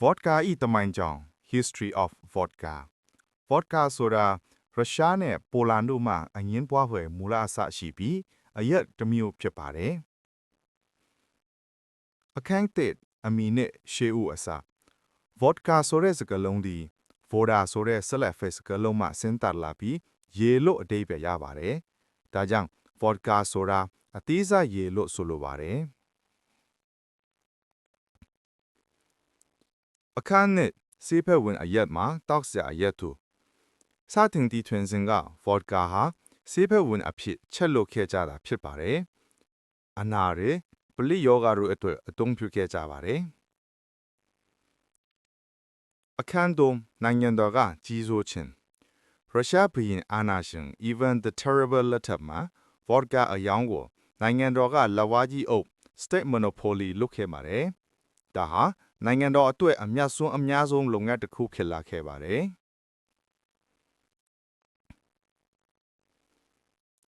Vodka ဤတမိုင်းကြောင်း History of Vodka Vodka ဆိုတာရုရှားနဲ့ပိုလန်တို့မှအငင်းပွားဖွယ်မူလအစရှိပြီးအရက်တစ်မျိုးဖြစ်ပါတယ်အခန်းသစ်အမီနဲ့ရှေးဦးအစ Vodka ဆိုတဲ့စကားလုံးဒီ Voda ဆိုတဲ့ဆက်လက်ဖက်စကားလုံးမှဆင်းသက်လာပြီးရေလို့အဓိပ္ပာယ်ရပါတယ်ဒါကြောင့် Vodka ဆိုတာအသေးစားရေလို့ဆိုလိုပါတယ်အခန်းနဲ့ဆေးဖက်ဝင်အရက်မှာတောက်စရာအရက်တို့စတင်တီထွင်စဉ်က Vodka ဟာဆေးဖက်ဝင်အဖြစ်ချက်လို့ခဲ့ကြတာဖြစ်ပါတယ်အနာရယ်ပလိယောဂတို့အတွက်အသုံးပြုခဲ့ကြပါတယ်အခန်းသုံးနိုင်ငံတော်ကကြီးစိုးခြင်းရုရှားဘုရင်အာဏာရှင် Ivan the Terrible လက်ထက်မှာ Vodka အယောင်ကိုနိုင်ငံတော်ကလက်ဝါးကြီးအုပ် State Monopoly လုပ်ခဲ့ပါတယ်ဒါဟာနိုင်ငံတော်အတွက်အများဆုံးလုပ်ငန်းတစ်ခုဖြစ်လာခဲ့ပါတယ်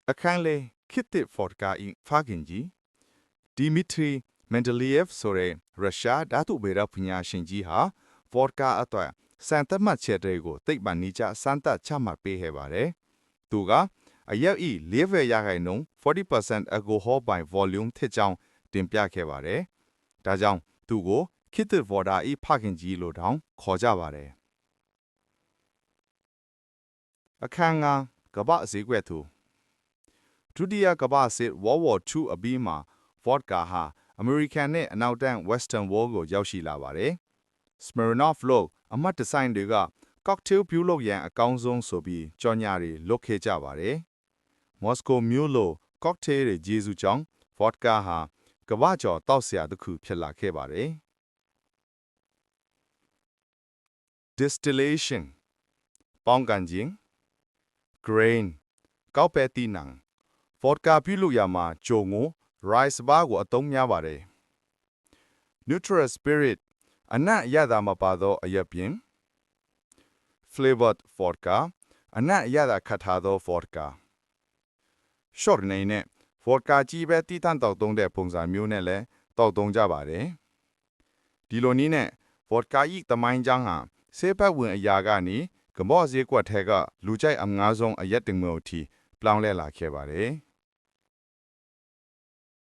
အခန်းလေးခေတ်သစ် Vodka ဤဖခင်ကြီး Dmitry Mendeleev ဆိုတဲ့ရုရှားဓာတုဗေဒပညာရှင်ကြီးဟာ Vodka အတွက်စံသတ်မှတ်ချက်တွေကိုသိပ္ပံနည်းကျစမ်းသပ်ချမှတ်ပေးခဲ့ပါတယ်သူကအရက်ဤ40% 40% alcohol by volume ထစ်ကြောင်းတင်ပြခဲ့ပါတယ်ဒါကြောင့်သူကိုခေတ်သစ် Vodka ဤဖခင်ကြီးလို့တောင်ခေါ်ကြပါတယ်အခန်းကကမ္ဘာဈေးကွက်သူဒုတိယကမ္ဘာစစ် World War II အပြီးမှာ Vodka ဟာအမေရိကန်နဲ့အနောက်တန်း Western World ကိုရောက်ရှိလာပါတယ်။ Smirnoff လို့အမှတ်တဆိုင်တွေက cocktail ပြုလုပ်ရန်အကောင်းဆုံးဆိုပြီးကြော်ညာတွေလုပ်ခဲ့ကြပါတယ်။ Moscow Mule လို့ cocktail တွေကျေးဇူးကြောင့် Vodka ဟာကမ္ဘာကျော်တောက်စရာတစ်ခုဖြစ်လာခဲ့ပါတယ်။ Distillation ပေါင်းကန်ခြင်း Grain ကောက်ပဲတိနံ Vodka ပြုလုပ်ရမှာကြုံကို rice ဘာကိုအသုံးများပါတယ်။ Neutral spirit အနံ့အရသာမပါသောအရက်ပြင် Flavored vodka အနံ့အရသာခတ်ထားသော vodka short အနေနဲ့ vodka ကြီးပဲတီးတန့်တောက်သုံးတဲ့ပုံစံမျိုးနဲ့လည်းတောက်သုံးကြပါတယ်ဒီလိုနည်းနဲ့ vodka ဤတမိုင်းကြောင်းဟာဆေးဖက်ဝင်အရာကနေကမ္ဘာဈေးကွက်ထဲကလူကြိုက်အများဆုံးအရက်တင်မျိုးအထိပြောင်းလဲလာခဲ့ပါတယ်